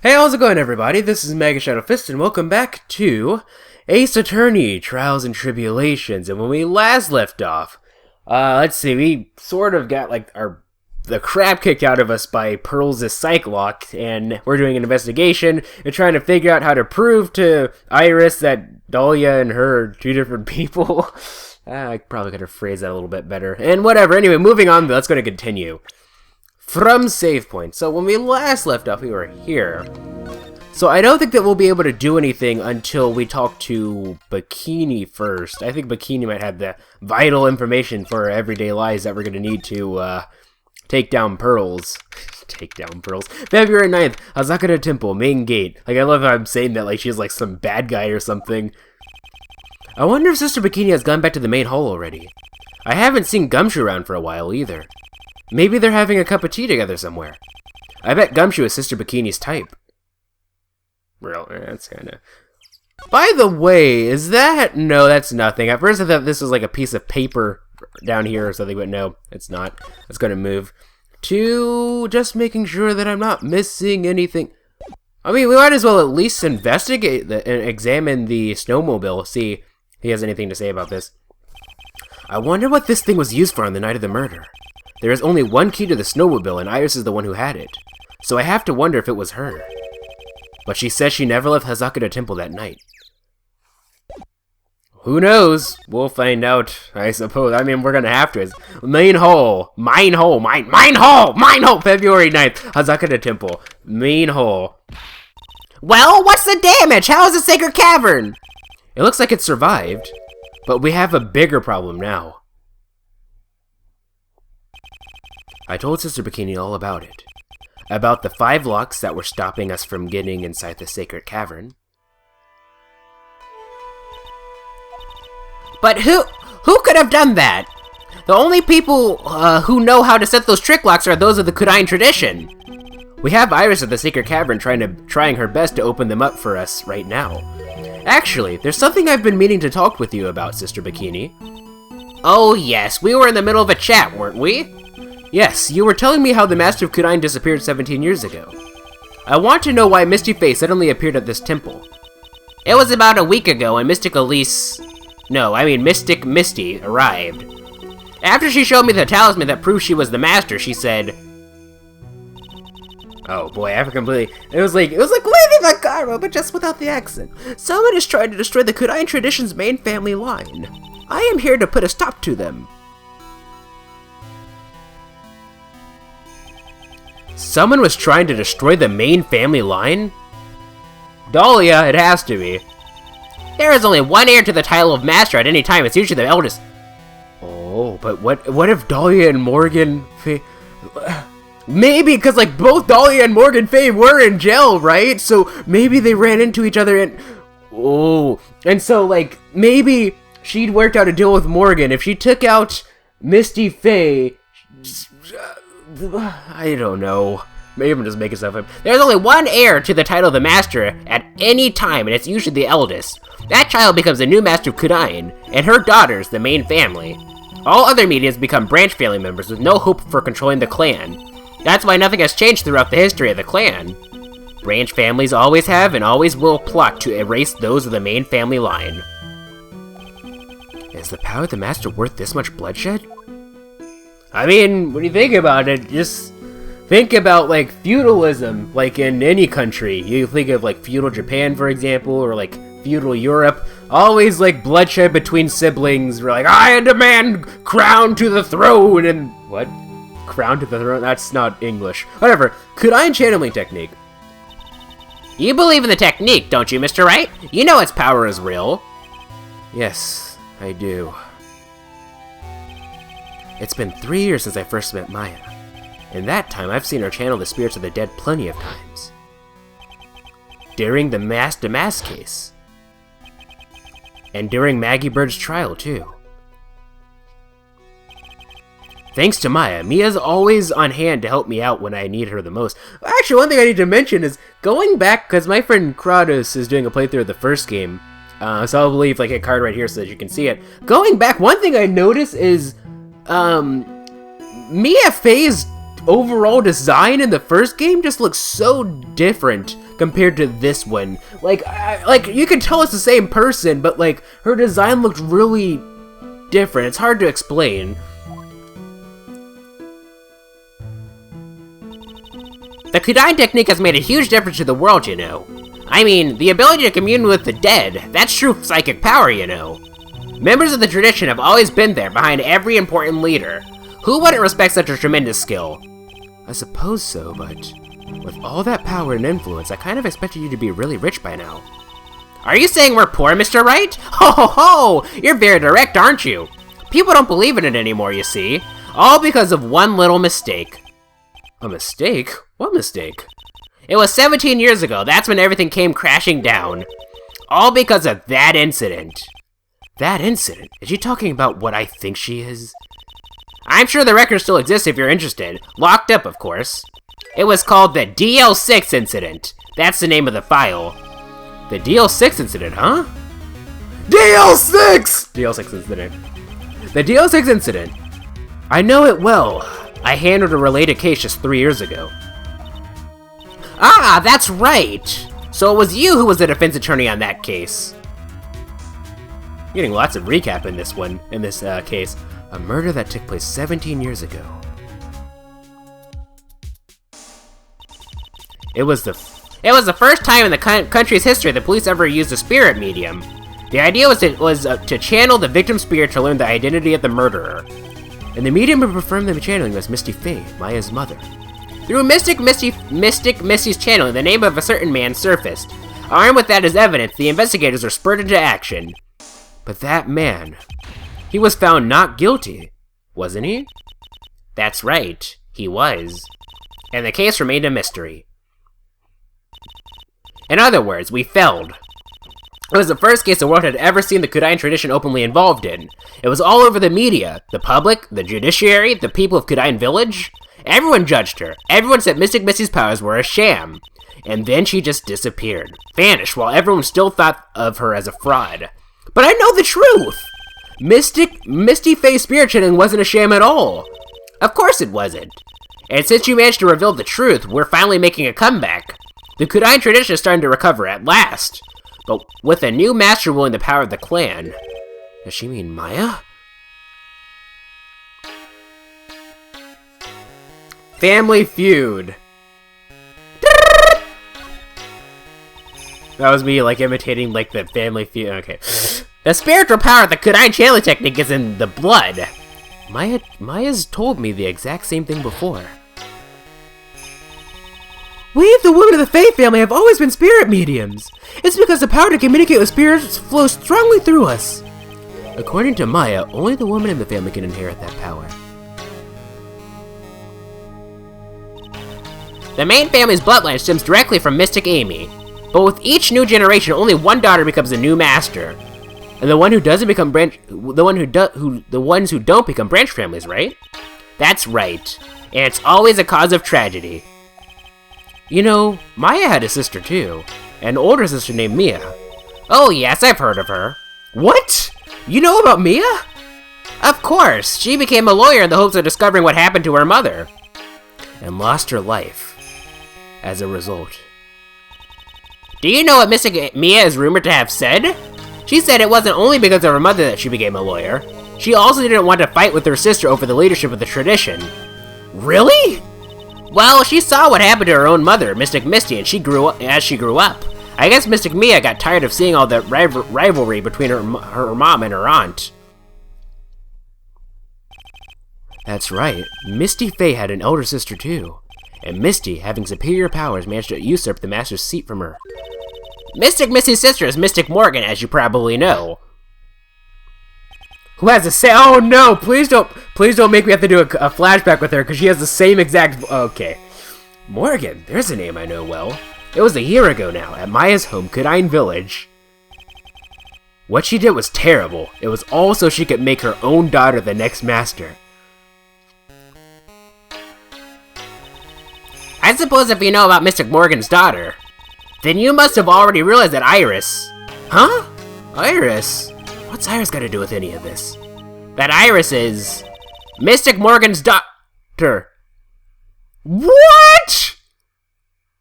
Hey, how's it going, everybody? This is MegaShadowFist, and welcome back to Ace Attorney, Trials and Tribulations. And when we last left off, let's see, we sort of got, the crap kicked out of us by Pearls' psych lock, and we're doing an investigation and trying to figure out how to prove to Iris that Dahlia and her are two different people. I probably could have phrased that a little bit better. And whatever, anyway, moving on, let's go to continue. From save point. So when we last left off, we were here. So I don't think that we'll be able to do anything until we talk to Bikini first. I think Bikini might have the vital information for our everyday lives that we're going to need to take down Pearls. Take down Pearls. February 9th, Hazakura Temple, main gate. I love how I'm saying that like she's like some bad guy or something. I wonder if Sister Bikini has gone back to the main hall already. I haven't seen Gumshoe around for a while either. Maybe they're having a cup of tea together somewhere. I bet Gumshoe is Sister Bikini's type. Really? That's kinda... By the way, is that... No, that's nothing. At first I thought this was like a piece of paper down here or something, but no, it's not. It's gonna move to just making sure that I'm not missing anything. I mean, we might as well at least investigate and examine the snowmobile, see if he has anything to say about this. I wonder what this thing was used for on the night of the murder. There is only one key to the snowmobile, and Iris is the one who had it. So I have to wonder if it was her. But she says she never left Hazakura Temple that night. Who knows? We'll find out, I suppose. I mean, we're gonna have to. It's main hall. Mine hall. Mine hall! Mine hall! February 9th. Hazakura Temple. Main hall. Well, what's the damage? How is the sacred cavern? It looks like it survived. But we have a bigger problem now. I told Sister Bikini all about it. About the 5 locks that were stopping us from getting inside the sacred cavern. But who could have done that? The only people who know how to set those trick locks are those of the Kurain tradition. We have Iris at the sacred cavern trying her best to open them up for us right now. Actually, there's something I've been meaning to talk with you about, Sister Bikini. Oh yes, we were in the middle of a chat, weren't we? Yes, you were telling me how the Master of Kurain disappeared 17 years ago. I want to know why Misty Faye suddenly appeared at this temple. It was about a week ago when Mystic Misty arrived. After she showed me the talisman that proved she was the Master, she said... Oh boy, I completely... It was like Lady Magara, but just without the accent. Someone is trying to destroy the Kurain tradition's main family line. I am here to put a stop to them. Someone was trying to destroy the main family line? Dahlia, it has to be. There is only one heir to the title of Master at any time. It's usually the eldest. Oh, but what if Dahlia and Morgan Faye... Maybe, because both Dahlia and Morgan Faye were in jail, right? So maybe they ran into each other and... Oh, and so maybe she'd worked out a deal with Morgan. If she took out Misty Faye... I don't know. Maybe I'm just making stuff up. There's only one heir to the title of the Master at any time, and it's usually the eldest. That child becomes the new Master of Kurain, and her daughters the main family. All other mediums become branch family members with no hope for controlling the clan. That's why nothing has changed throughout the history of the clan. Branch families always have and always will plot to erase those of the main family line. Is the power of the Master worth this much bloodshed? I mean, when you think about it, just think about, feudalism, in any country. You think of, feudal Japan, for example, or, feudal Europe. Always, bloodshed between siblings. We're I demand crown to the throne, and... What? Crown to the throne? That's not English. Whatever. Kurain channeling technique. You believe in the technique, don't you, Mr. Wright? You know its power is real. Yes, I do. It's been 3 years since I first met Maya. In that time, I've seen her channel the spirits of the dead plenty of times. During the Mask case. And during Maggie Bird's trial, too. Thanks to Maya, Mia's always on hand to help me out when I need her the most. Actually, one thing I need to mention is going back, because my friend Kratos is doing a playthrough of the first game. So I'll leave a card right here so that you can see it. Going back, one thing I noticed is... Mia Faye's overall design in the first game just looks so different compared to this one. Like, you can tell it's the same person, but like, her design looked really different. It's hard to explain. The Kudai technique has made a huge difference to the world, you know. I mean, the ability to commune with the dead, that's true psychic power, you know. Members of the tradition have always been there behind every important leader. Who wouldn't respect such a tremendous skill? I suppose so, but with all that power and influence, I kind of expected you to be really rich by now. Are you saying we're poor, Mr. Wright? Ho ho ho! You're very direct, aren't you? People don't believe in it anymore, you see. All because of one little mistake. A mistake? What mistake? It was 17 years ago. That's when everything came crashing down. All because of that incident. That incident? Is she talking about what I think she is? I'm sure the record still exists if you're interested. Locked up, of course. It was called the DL6 incident. That's the name of the file. The DL6 incident, huh? DL6! DL6 incident. The DL6 incident. I know it well. I handled a related case just 3 years ago. Ah, that's right! So it was you who was the defense attorney on that case. Getting lots of recap in this one, case. A murder that took place 17 years ago. It was the first time in the country's history the police ever used a spirit medium. The idea was to channel the victim's spirit to learn the identity of the murderer. And the medium who performed the channeling was Misty Faye, Maya's mother. Through Mystic Misty's channeling, the name of a certain man surfaced. Armed with that as evidence, the investigators were spurred into action. But that man, he was found not guilty, wasn't he? That's right, he was. And the case remained a mystery. In other words, we failed. It was the first case the world had ever seen the Kudai tradition openly involved in. It was all over the media, the public, the judiciary, the people of Kudai Village. Everyone judged her. Everyone said Mystic Misty's powers were a sham. And then she just disappeared, vanished, while everyone still thought of her as a fraud. But I know the truth! Misty Faye's spirit channeling wasn't a sham at all. Of course it wasn't. And since you managed to reveal the truth, we're finally making a comeback. The Kudai tradition is starting to recover at last. But with a new master ruling the power of the clan. Does she mean Maya? Family Feud. That was me, like, imitating, like, the Family Feud. Okay. The spiritual power of the Kudai channeling technique is in the blood. Maya's told me the exact same thing before. We, the women of the Fae family, have always been spirit mediums. It's because the power to communicate with spirits flows strongly through us. According to Maya, only the woman in the family can inherit that power. The main family's bloodline stems directly from Mystic Amy. But with each new generation, only one daughter becomes a new master. And the one who doesn't become the ones who don't become branch families, right? That's right. And it's always a cause of tragedy. You know, Maya had a sister too. An older sister named Mia. Oh yes, I've heard of her. What? You know about Mia? Of course. She became a lawyer in the hopes of discovering what happened to her mother. And lost her life as a result. Do you know what Mystic Mia is rumored to have said? She said it wasn't only because of her mother that she became a lawyer. She also didn't want to fight with her sister over the leadership of the tradition. Really? Well, she saw what happened to her own mother, Mystic Misty, and she grew up. I guess Mystic Mia got tired of seeing all the rivalry between her mom and her aunt. That's right. Misty Faye had an elder sister too. And Misty, having superior powers, managed to usurp the master's seat from her. Mystic Misty's sister is Mystic Morgan, as you probably know. Who has the same— oh no, please don't make me have to do a flashback with her, because she has the same exact— okay. Morgan, there's a name I know well. It was a year ago now, at Maya's home, Kudai Village. What she did was terrible. It was all so she could make her own daughter the next master. I suppose if you know about Mystic Morgan's daughter, then you must have already realized that Iris— Huh? Iris? What's Iris got to do with any of this? That Iris is Mystic Morgan's daughter. What?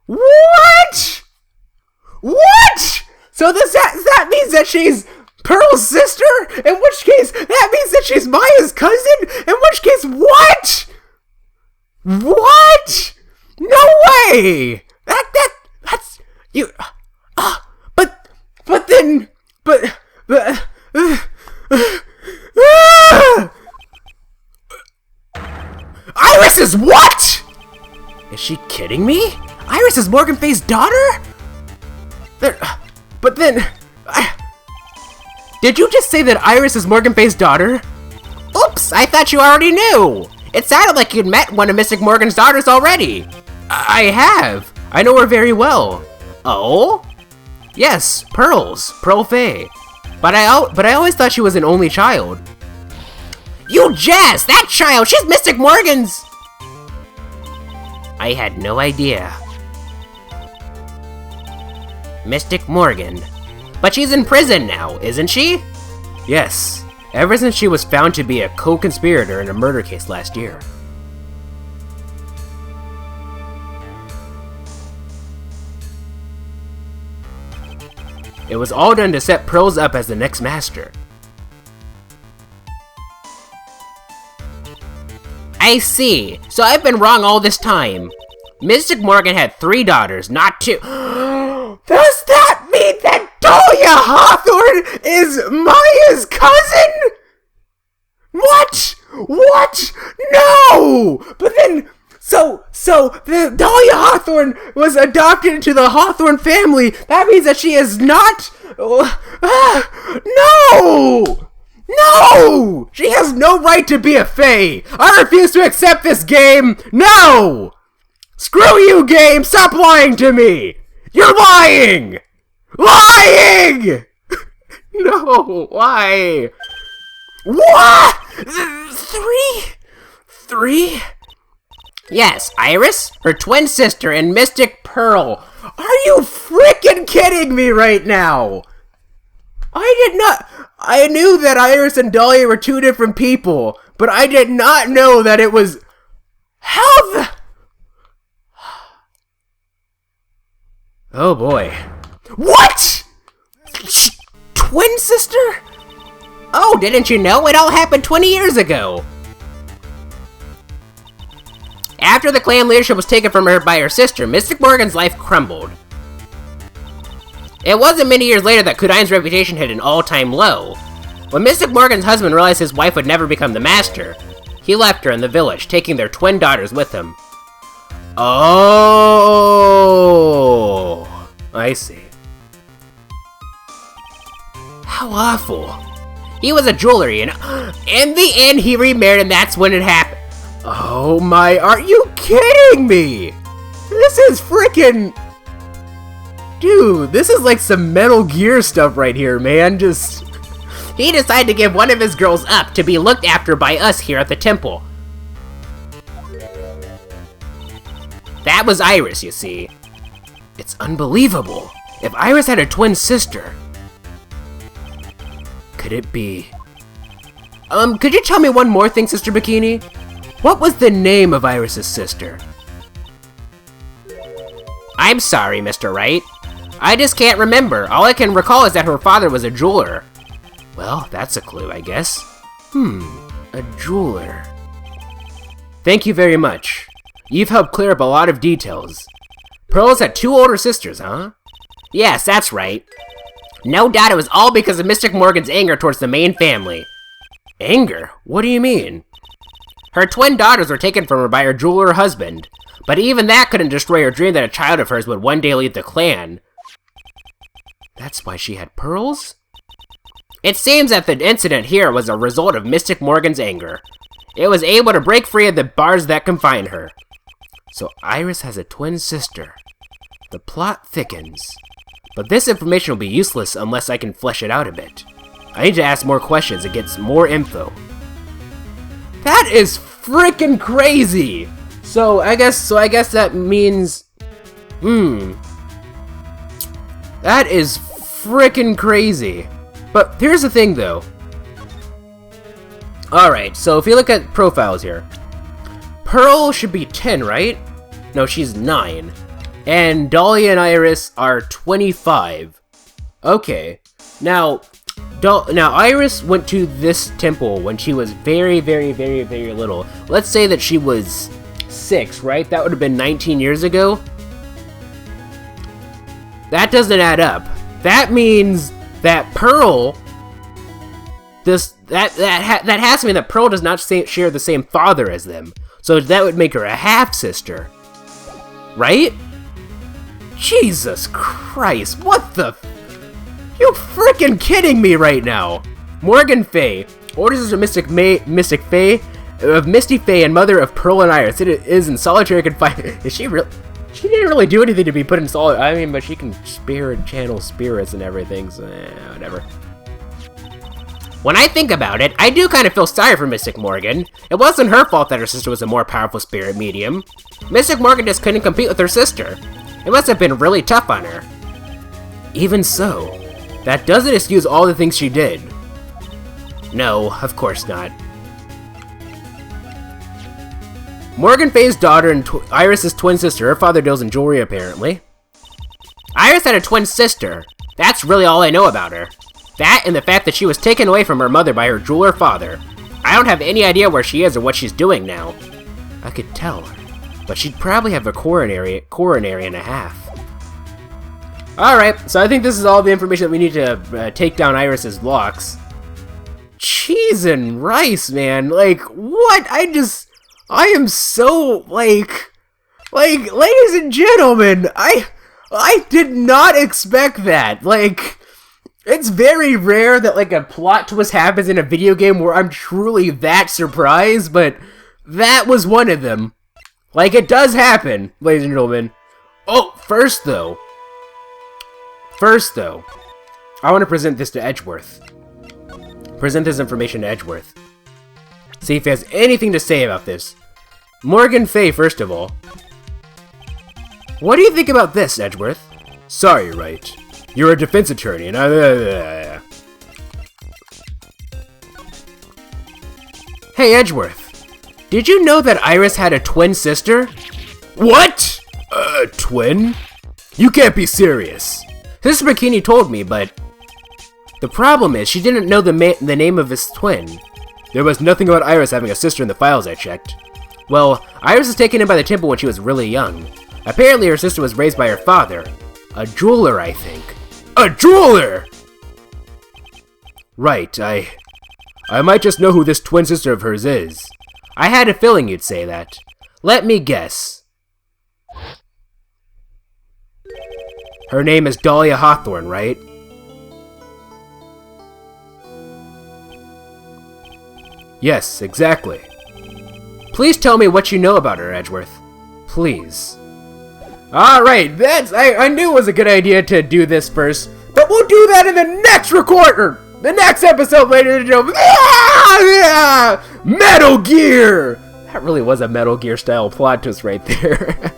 What? What? So that means that she's Pearl's sister? In which case, that means that she's Maya's cousin? In which case, what? What? No way! That's you. But then, Iris is what? Is she kidding me? Iris is Morgan Fay's daughter? But then, did you just say that Iris is Morgan Fay's daughter? Oops, I thought you already knew. It sounded like you'd met one of Mystic Morgan's daughters already. I have. I know her very well. Oh? Yes, Pearl Fay. But I always thought she was an only child. You jest! That child, she's Mystic Morgan's! I had no idea. Mystic Morgan. But she's in prison now, isn't she? Yes, ever since she was found to be a co-conspirator in a murder case last year. It was all done to set Pearls up as the next master. I see. So I've been wrong all this time. Mystic Morgan had 3 daughters, not 2. Does that mean that Dahlia Hawthorne is Maya's cousin? What? What? No! But then, so the Dahlia Hawthorne was adopted into the Hawthorne family. That means that she is not. No! No! She has no right to be a Fae! I refuse to accept this game! No! Screw you, game! Stop lying to me! You're lying! Lying! No, why? What? 3? Yes, Iris, her twin sister, and Mystic Pearl. Are you freaking kidding me right now? I knew that Iris and Dahlia were 2 different people, but I did not know that it was... How the... Oh boy. What? Twin sister? Oh, didn't you know? It all happened 20 years ago. After the clan leadership was taken from her by her sister, Mystic Morgan's life crumbled. It wasn't many years later that Kudain's reputation hit an all-time low. When Mystic Morgan's husband realized his wife would never become the master, he left her in the village, taking their twin daughters with him. Oh, I see. How awful. He was a jeweler, and in the end he remarried, and that's when it happened. Oh my, are you kidding me? This is freaking... Dude, this is like some Metal Gear stuff right here, man. Just... He decided to give one of his girls up to be looked after by us here at the temple. That was Iris, you see. It's unbelievable. If Iris had a twin sister... Could it be... could you tell me one more thing, Sister Bikini? What was the name of Iris's sister? I'm sorry, Mr. Wright. I just can't remember. All I can recall is that her father was a jeweler. Well, that's a clue, I guess. A jeweler. Thank you very much. You've helped clear up a lot of details. Pearl's had 2 older sisters, huh? Yes, that's right. No doubt it was all because of Mystic Morgan's anger towards the main family. Anger? What do you mean? Her twin daughters were taken from her by her jeweler husband, but even that couldn't destroy her dream that a child of hers would one day lead the clan. That's why she had pearls? It seems that the incident here was a result of Mystic Morgan's anger. It was able to break free of the bars that confine her. So Iris has a twin sister. The plot thickens. But this information will be useless unless I can flesh it out a bit. I need to ask more questions and get more info. That is freaking crazy! So I guess that means... That is freaking crazy. But here's the thing though. Alright, so if you look at profiles here, Pearl should be 10, right? No, she's 9. And Dahlia and Iris are 25. Okay. Now Iris went to this temple when she was very, very, very, very little. Let's say that she was 6, right? That would have been 19 years ago. That doesn't add up. That means that Pearl... That has to mean that Pearl does not share the same father as them. So that would make her a half-sister. Right? Jesus Christ, what the... You freaking kidding me right now! Morgan Fay, orders of Misty Fay, and mother of Pearl and Iris. It is in solitary confinement. Is she real? She didn't really do anything to be put in solitary. I mean, but she can channel spirits and everything, so whatever. When I think about it, I do kind of feel sorry for Mystic Morgan. It wasn't her fault that her sister was a more powerful spirit medium. Mystic Morgan just couldn't compete with her sister. It must have been really tough on her. Even so, that doesn't excuse all the things she did. No, of course not. Morgan Fay's daughter and Iris' twin sister. Her father deals in jewelry, apparently. Iris had a twin sister. That's really all I know about her. That and the fact that she was taken away from her mother by her jeweler father. I don't have any idea where she is or what she's doing now. I could tell her, but she'd probably have a coronary and a half. Alright, so I think this is all the information that we need to take down Iris's locks. Cheese and rice, man. Like, what? I am so, like, ladies and gentlemen, I did not expect that. Like, it's very rare that, like, a plot twist happens in a video game where I'm truly that surprised, but that was one of them. Like, it does happen, ladies and gentlemen. Oh, first though, I want to present this to Edgeworth. Present this information to Edgeworth. See if he has anything to say about this. Morgan Fay, first of all. What do you think about this, Edgeworth? Sorry, Wright. You're a defense attorney, and Hey, Edgeworth. Did you know that Iris had a twin sister? What? Twin? You can't be serious. Sister Bikini told me, but... The problem is, she didn't know the name of his twin. There was nothing about Iris having a sister in the files I checked. Well, Iris was taken in by the temple when she was really young. Apparently her sister was raised by her father. A jeweler, I think. A jeweler! Right, I might just know who this twin sister of hers is. I had a feeling you'd say that. Let me guess. Her name is Dahlia Hawthorne, right? Yes, exactly. Please tell me what you know about her, Edgeworth. Please. Alright, I knew it was a good idea to do this first, but we'll do that in the next the next episode, ladies and gentlemen. Metal Gear! That really was a Metal Gear style plot twist right there.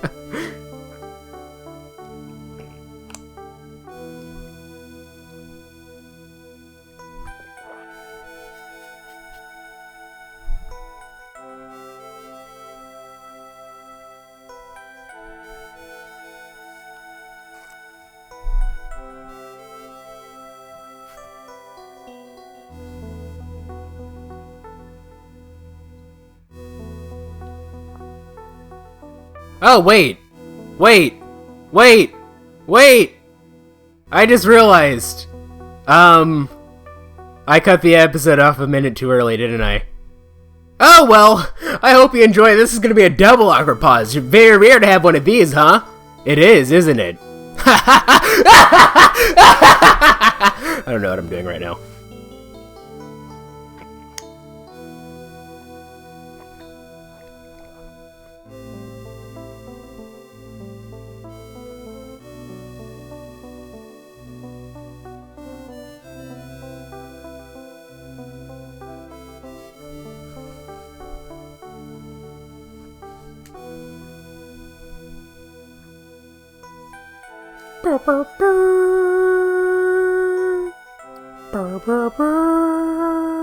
Oh, wait! I just realized. I cut the episode off a minute too early, didn't I? Oh, well, I hope you enjoy. This is gonna be a double awkward pause. Very rare to have one of these, huh? It is, isn't it? I don't know what I'm doing right now. Burr, burr, burr. Burr, burr, burr.